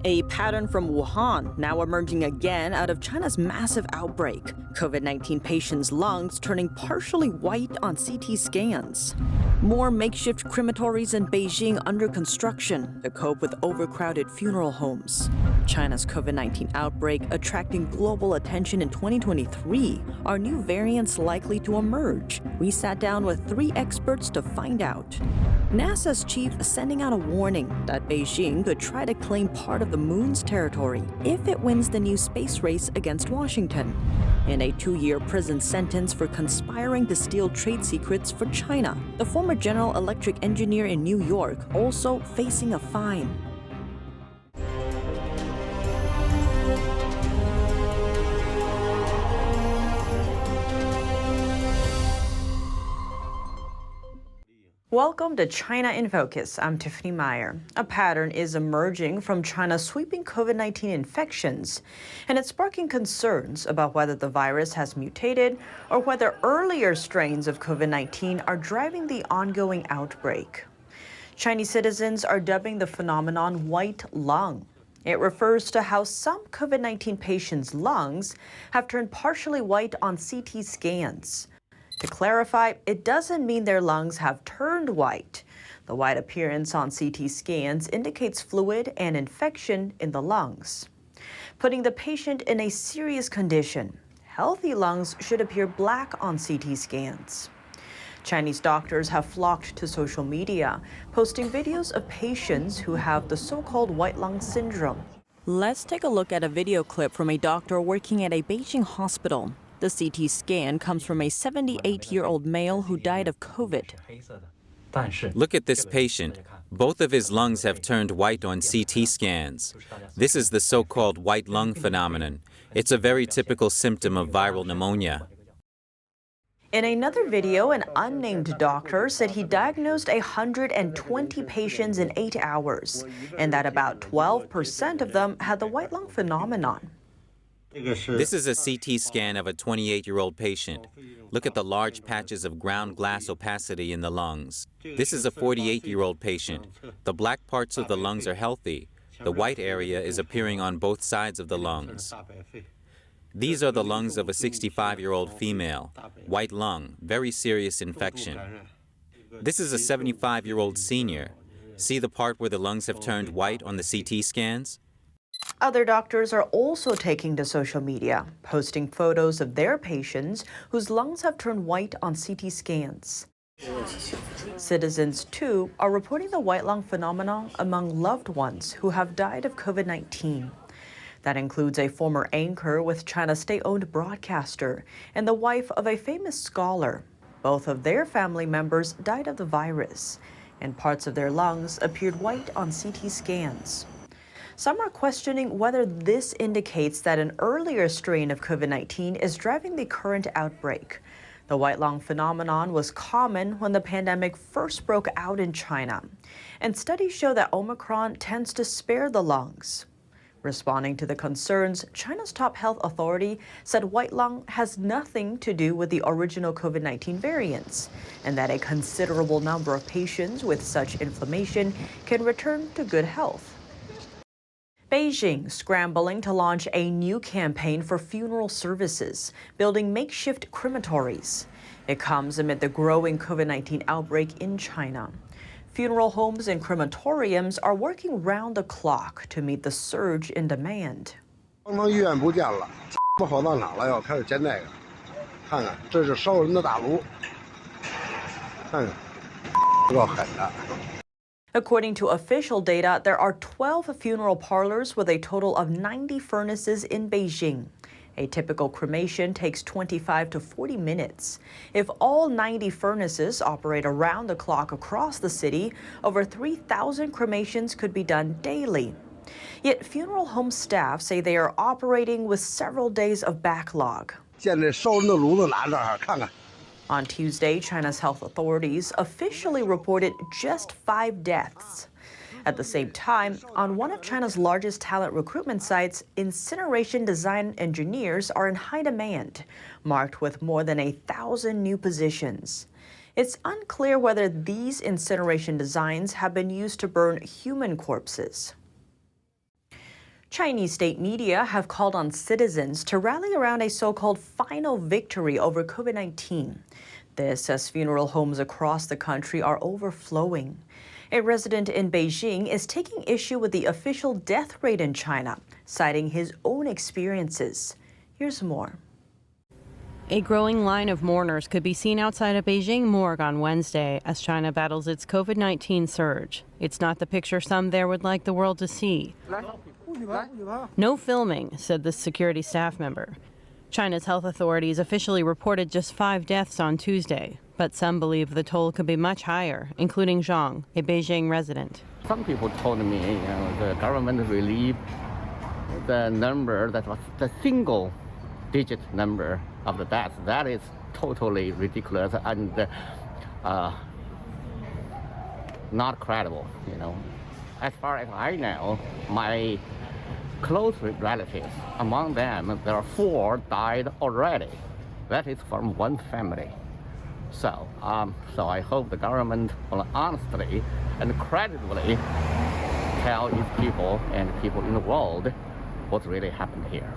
A pattern from Wuhan now emerging again out of China's massive outbreak. COVID-19 patients' lungs turning partially white on CT scans. More makeshift crematories in Beijing under construction to cope with overcrowded funeral homes. China's COVID-19 outbreak attracting global attention in 2023. Are new variants likely to emerge? We sat down with 3 experts to find out. NASA's chief sending out a warning that Beijing could try to claim part of the moon's territory if it wins the new space race against Washington. And a 2-year prison sentence for conspiring to steal trade secrets for China. The former General Electric engineer in New York also facing a fine. Welcome to China in Focus. I'm Tiffany Meyer. A pattern is emerging from China's sweeping COVID-19 infections, and it's sparking concerns about whether the virus has mutated or whether earlier strains of COVID-19 are driving the ongoing outbreak. Chinese citizens are dubbing the phenomenon white lung. It refers to how some COVID-19 patients' lungs have turned partially white on CT scans. To clarify, it doesn't mean their lungs have turned white. The white appearance on CT scans indicates fluid and infection in the lungs, putting the patient in a serious condition. Healthy lungs should appear black on CT scans. Chinese doctors have flocked to social media, posting videos of patients who have the so-called white lung syndrome. Let's take a look at a video clip from a doctor working at a Beijing hospital. The CT scan comes from a 78-year-old male who died of COVID. Look at this patient. Both of his lungs have turned white on CT scans. This is the so-called white lung phenomenon. It's a very typical symptom of viral pneumonia. In another video, an unnamed doctor said he diagnosed 120 patients in 8 hours, and that about 12% of them had the white lung phenomenon. This is a CT scan of a 28-year-old patient. Look at the large patches of ground glass opacity in the lungs. This is a 48-year-old patient. The black parts of the lungs are healthy. The white area is appearing on both sides of the lungs. These are the lungs of a 65-year-old female. White lung, very serious infection. This is a 75-year-old senior. See the part where the lungs have turned white on the CT scans? Other doctors are also taking to social media, posting photos of their patients whose lungs have turned white on CT scans. Citizens, too, are reporting the white lung phenomenon among loved ones who have died of COVID-19. That includes a former anchor with China's state-owned broadcaster and the wife of a famous scholar. Both of their family members died of the virus, and parts of their lungs appeared white on CT scans. Some are questioning whether this indicates that an earlier strain of COVID-19 is driving the current outbreak. The white lung phenomenon was common when the pandemic first broke out in China, and studies show that Omicron tends to spare the lungs. Responding to the concerns, China's top health authority said white lung has nothing to do with the original COVID-19 variants, and that a considerable number of patients with such inflammation can return to good health. Beijing scrambling to launch a new campaign for funeral services, building makeshift crematories. It comes amid the growing COVID-19 outbreak in China. Funeral homes and crematoriums are working round the clock to meet the surge in demand. According to official data, there are 12 funeral parlors with a total of 90 furnaces in Beijing. A typical cremation takes 25 to 40 minutes. If all 90 furnaces operate around the clock across the city, over 3,000 cremations could be done daily. Yet funeral home staff say they are operating with several days of backlog. On Tuesday, China's health authorities officially reported just 5 deaths. At the same time, on one of China's largest talent recruitment sites, incineration design engineers are in high demand, marked with more than 1,000 new positions. It's unclear whether these incineration designs have been used to burn human corpses. Chinese state media have called on citizens to rally around a so-called final victory over COVID-19. This as funeral homes across the country are overflowing. A resident in Beijing is taking issue with the official death rate in China, citing his own experiences. Here's more. A growing line of mourners could be seen outside a Beijing morgue on Wednesday as China battles its COVID-19 surge. It's not the picture some there would like the world to see. No filming, said this security staff member. China's health authorities officially reported just 5 deaths on Tuesday, but some believe the toll could be much higher, including Zhang, a Beijing resident. Some people told me, the government released the number that was the single-digit number of the deaths. That is totally ridiculous and not credible. As far as I know, my close relatives, among them, there are 4 died already. That is from one family. So I hope the government will honestly and credibly tell its people and people in the world what really happened here.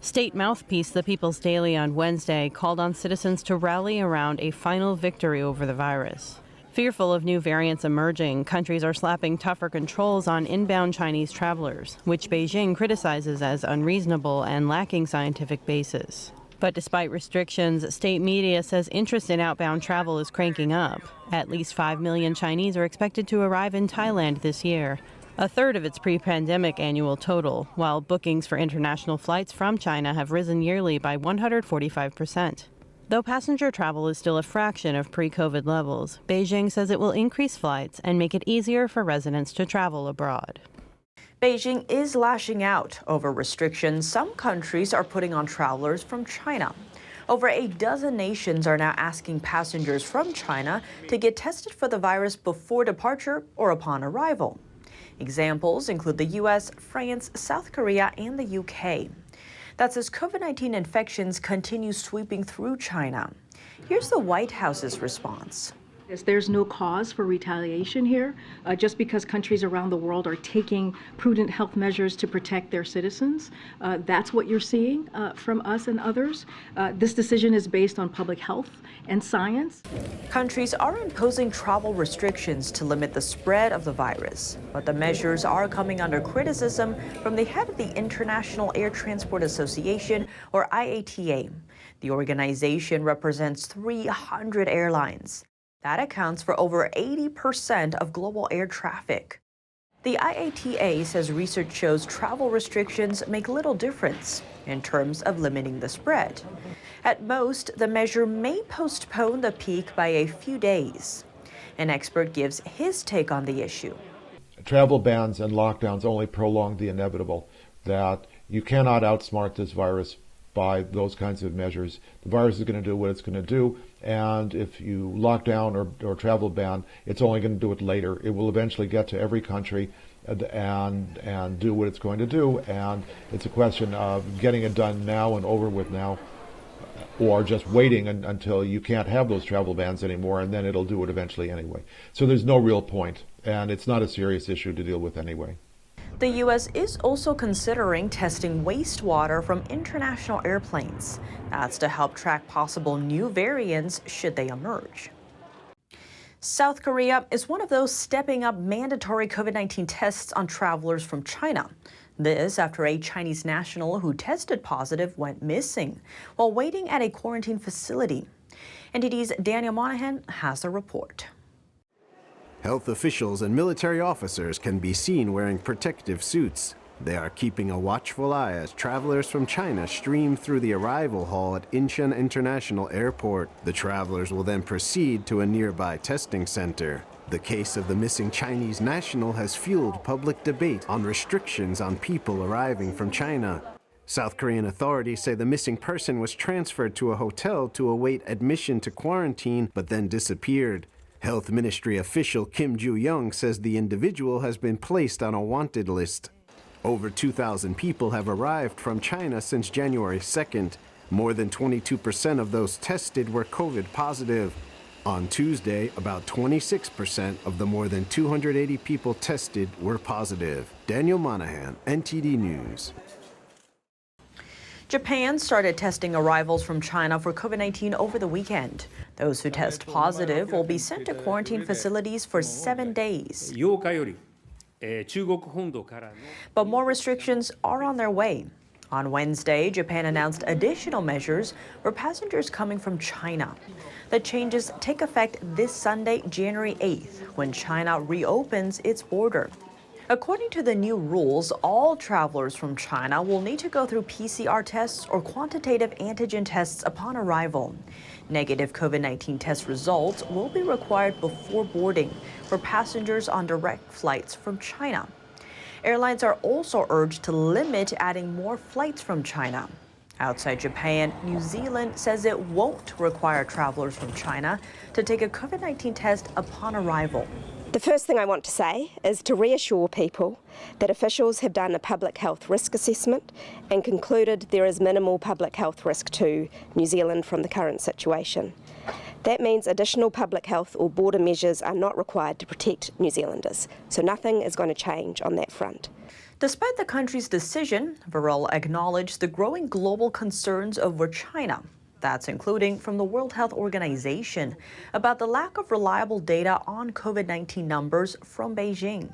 State mouthpiece The People's Daily on Wednesday called on citizens to rally around a final victory over the virus. Fearful of new variants emerging, countries are slapping tougher controls on inbound Chinese travelers, which Beijing criticizes as unreasonable and lacking scientific basis. But despite restrictions, state media says interest in outbound travel is cranking up. At least 5 million Chinese are expected to arrive in Thailand this year, a third of its pre-pandemic annual total, while bookings for international flights from China have risen yearly by 145%. Though passenger travel is still a fraction of pre-COVID levels, Beijing says it will increase flights and make it easier for residents to travel abroad. Beijing is lashing out over restrictions some countries are putting on travelers from China. Over a dozen nations are now asking passengers from China to get tested for the virus before departure or upon arrival. Examples include the U.S., France, South Korea, and the U.K. That's as COVID-19 infections continue sweeping through China. Here's the White House's response. There's no cause for retaliation here, just because countries around the world are taking prudent health measures to protect their citizens. That's what you're seeing from us and others. This decision is based on public health and science. Countries are imposing travel restrictions to limit the spread of the virus, but the measures are coming under criticism from the head of the International Air Transport Association, or IATA. The organization represents 300 airlines. That accounts for over 80% of global air traffic. The IATA says research shows travel restrictions make little difference in terms of limiting the spread. At most, the measure may postpone the peak by a few days. An expert gives his take on the issue. Travel bans and lockdowns only prolong the inevitable, that you cannot outsmart this virus by those kinds of measures. The virus is going to do what it's going to do, and if you lock down or travel ban, it's only going to do it later. It will eventually get to every country and do what it's going to do, and it's a question of getting it done now and over with now, or just waiting until you can't have those travel bans anymore, and then it'll do it eventually anyway. So there's no real point, and it's not a serious issue to deal with anyway. The U.S. is also considering testing wastewater from international airplanes. That's to help track possible new variants should they emerge. South Korea is one of those stepping up mandatory COVID-19 tests on travelers from China. This after a Chinese national who tested positive went missing while waiting at a quarantine facility. NTD's Daniel Monahan has a report. Health officials and military officers can be seen wearing protective suits. They are keeping a watchful eye as travelers from China stream through the arrival hall at Incheon International Airport. The travelers will then proceed to a nearby testing center. The case of the missing Chinese national has fueled public debate on restrictions on people arriving from China. South Korean authorities say the missing person was transferred to a hotel to await admission to quarantine, but then disappeared. Health Ministry official Kim Joo-young says the individual has been placed on a wanted list. Over 2,000 people have arrived from China since January 2nd. More than 22% of those tested were COVID positive. On Tuesday, about 26% of the more than 280 people tested were positive. Daniel Monahan, NTD News. Japan started testing arrivals from China for COVID-19 over the weekend. Those who test positive will be sent to quarantine facilities for 7 days. But more restrictions are on their way. On Wednesday, Japan announced additional measures for passengers coming from China. The changes take effect this Sunday, January 8th, when China reopens its border. According to the new rules, all travelers from China will need to go through PCR tests or quantitative antigen tests upon arrival. Negative COVID-19 test results will be required before boarding for passengers on direct flights from China. Airlines are also urged to limit adding more flights from China. Outside Japan, New Zealand says it won't require travelers from China to take a COVID-19 test upon arrival. The first thing I want to say is to reassure people that officials have done a public health risk assessment and concluded there is minimal public health risk to New Zealand from the current situation. That means additional public health or border measures are not required to protect New Zealanders, so nothing is going to change on that front. Despite the country's decision, Varela acknowledged the growing global concerns over China. That's including from the World Health Organization about the lack of reliable data on COVID-19 numbers from Beijing.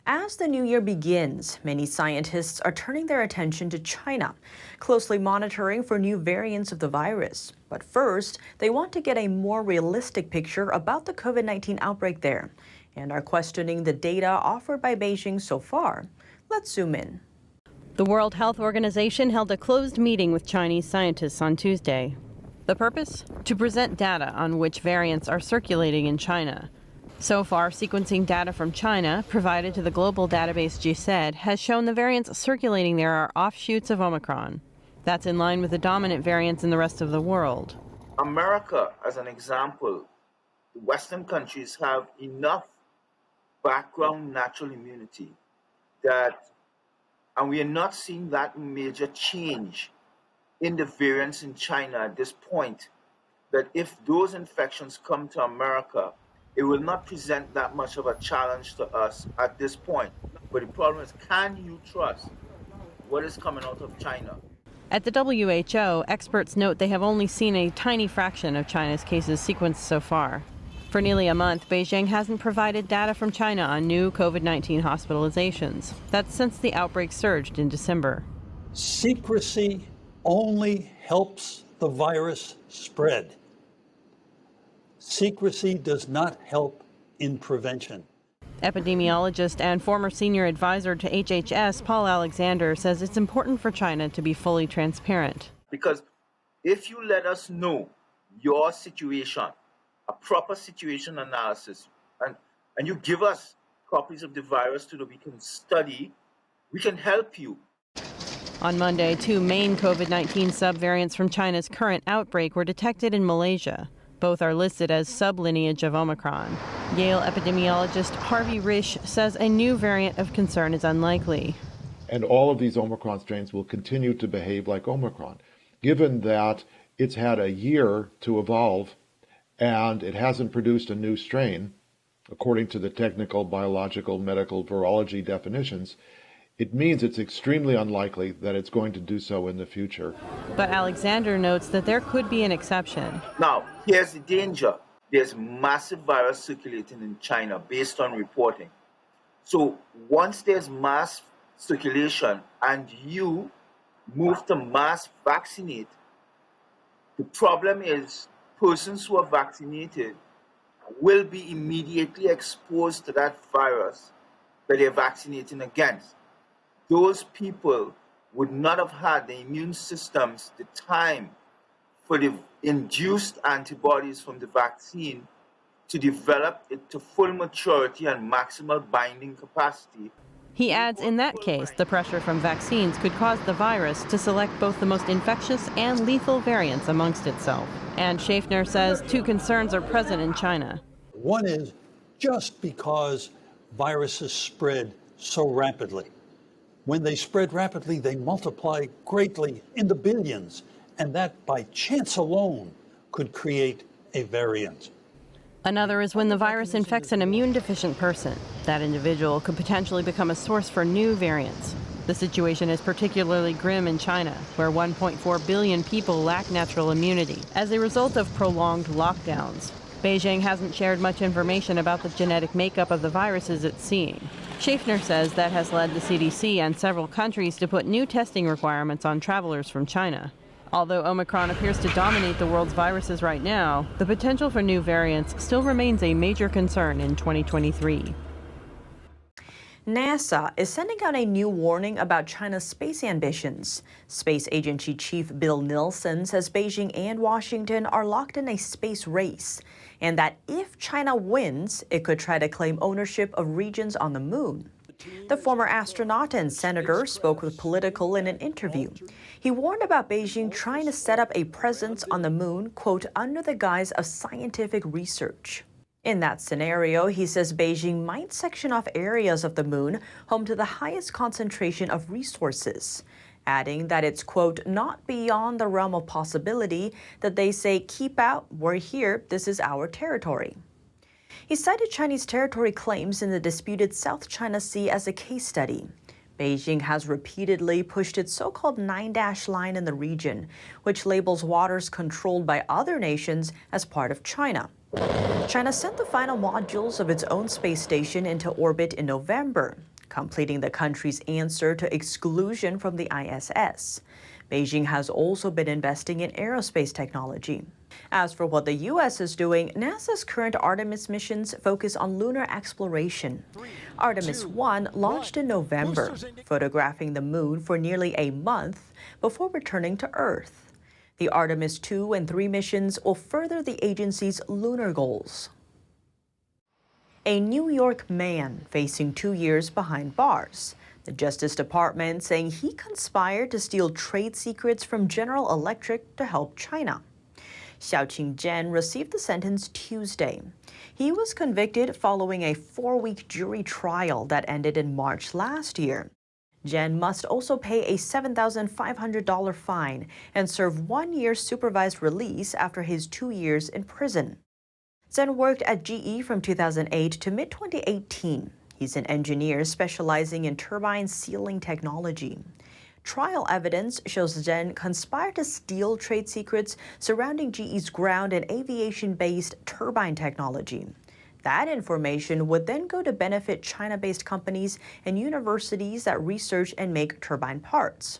As the new year begins, many scientists are turning their attention to China, closely monitoring for new variants of the virus. But first, they want to get a more realistic picture about the COVID-19 outbreak there and are questioning the data offered by Beijing so far. Let's zoom in. The World Health Organization held a closed meeting with Chinese scientists on Tuesday. The purpose? To present data on which variants are circulating in China. So far, sequencing data from China, provided to the global database GSED, has shown the variants circulating there are offshoots of Omicron. That's in line with the dominant variants in the rest of the world. America, as an example, the Western countries have enough background natural immunity and we are not seeing that major change in the variants in China at this point, that if those infections come to America, it will not present that much of a challenge to us at this point. But the problem is, can you trust what is coming out of China? At the WHO, experts note they have only seen a tiny fraction of China's cases sequenced so far. For nearly a month, Beijing hasn't provided data from China on new COVID-19 hospitalizations. That's since the outbreak surged in December. Secrecy only helps the virus spread. Secrecy does not help in prevention. Epidemiologist and former senior advisor to HHS, Paul Alexander, says it's important for China to be fully transparent. Because if you let us know your situation, a proper situation analysis, and you give us copies of the virus so that we can study, we can help you. On Monday, 2 main COVID-19 subvariants from China's current outbreak were detected in Malaysia. Both are listed as sublineage of Omicron. Yale epidemiologist Harvey Risch says a new variant of concern is unlikely. And all of these Omicron strains will continue to behave like Omicron, given that it's had a year to evolve and it hasn't produced a new strain, according to the technical, biological, medical, virology definitions. It means it's extremely unlikely that it's going to do so in the future. But Alexander notes that there could be an exception. Now, here's the danger. There's massive virus circulating in China based on reporting. So once there's mass circulation and you move to mass vaccinate, the problem is persons who are vaccinated will be immediately exposed to that virus that they're vaccinating against. Those people would not have had the immune systems the time for the induced antibodies from the vaccine to develop it to full maturity and maximal binding capacity. He adds in that case, the pressure from vaccines could cause the virus to select both the most infectious and lethal variants amongst itself. And Schaffner says 2 concerns are present in China. One is just because viruses spread so rapidly. When they spread rapidly, they multiply greatly in the billions, and that by chance alone could create a variant. Another is when the virus infects an immune-deficient person. That individual could potentially become a source for new variants. The situation is particularly grim in China, where 1.4 billion people lack natural immunity as a result of prolonged lockdowns. Beijing hasn't shared much information about the genetic makeup of the viruses it's seeing. Schaffner says that has led the CDC and several countries to put new testing requirements on travelers from China. Although Omicron appears to dominate the world's viruses right now, the potential for new variants still remains a major concern in 2023. NASA is sending out a new warning about China's space ambitions. Space Agency Chief Bill Nelson says Beijing and Washington are locked in a space race, and that if China wins, it could try to claim ownership of regions on the moon. The former astronaut and senator spoke with Politico in an interview. He warned about Beijing trying to set up a presence on the moon, quote, under the guise of scientific research. In that scenario, he says Beijing might section off areas of the moon home to the highest concentration of resources, adding that it's, quote, not beyond the realm of possibility that they say, keep out, we're here, this is our territory. He cited Chinese territory claims in the disputed South China Sea as a case study. Beijing has repeatedly pushed its so-called 9-dash line in the region, which labels waters controlled by other nations as part of China. China sent the final modules of its own space station into orbit in November, completing the country's answer to exclusion from the ISS. Beijing has also been investing in aerospace technology. As for what the U.S. is doing, NASA's current Artemis missions focus on lunar exploration. Artemis 1 launched in November, photographing the moon for nearly a month before returning to Earth. The Artemis 2 and 3 missions will further the agency's lunar goals. A New York man facing 2 years behind bars. The Justice Department saying he conspired to steal trade secrets from General Electric to help China. Xiaoqing Zhen received the sentence Tuesday. He was convicted following a 4-week jury trial that ended in March last year. Zhen must also pay a $7,500 fine and serve 1 year supervised release after his 2 years in prison. Zhen worked at GE from 2008 to mid-2018. He's an engineer specializing in turbine sealing technology. Trial evidence shows Zhen conspired to steal trade secrets surrounding GE's ground and aviation-based turbine technology. That information would then go to benefit China-based companies and universities that research and make turbine parts.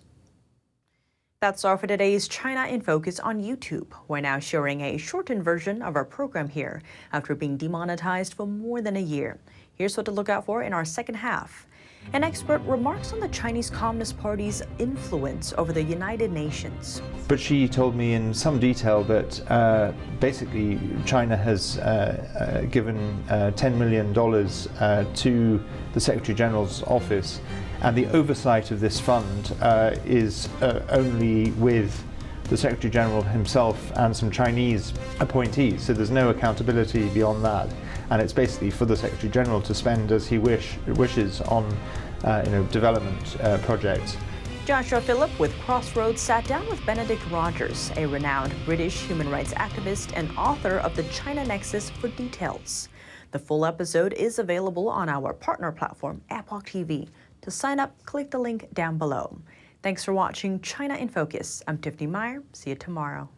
That's all for today's China in Focus on YouTube. We're now showing a shortened version of our program here after being demonetized for more than a year. Here's what to look out for in our second half. An expert remarks on the Chinese Communist Party's influence over the United Nations. But she told me in some detail that basically China has given $10 million to the Secretary General's office, and the oversight of this fund is only with the Secretary General himself and some Chinese appointees, so there's no accountability beyond that. And it's basically for the Secretary General to spend as he wishes on development projects. Joshua Phillip with Crossroads sat down with Benedict Rogers, a renowned British human rights activist and author of the China Nexus, for details. The full episode is available on our partner platform, Epoch TV. To sign up, click the link down below. Thanks for watching China in Focus. I'm Tiffany Meyer. See you tomorrow.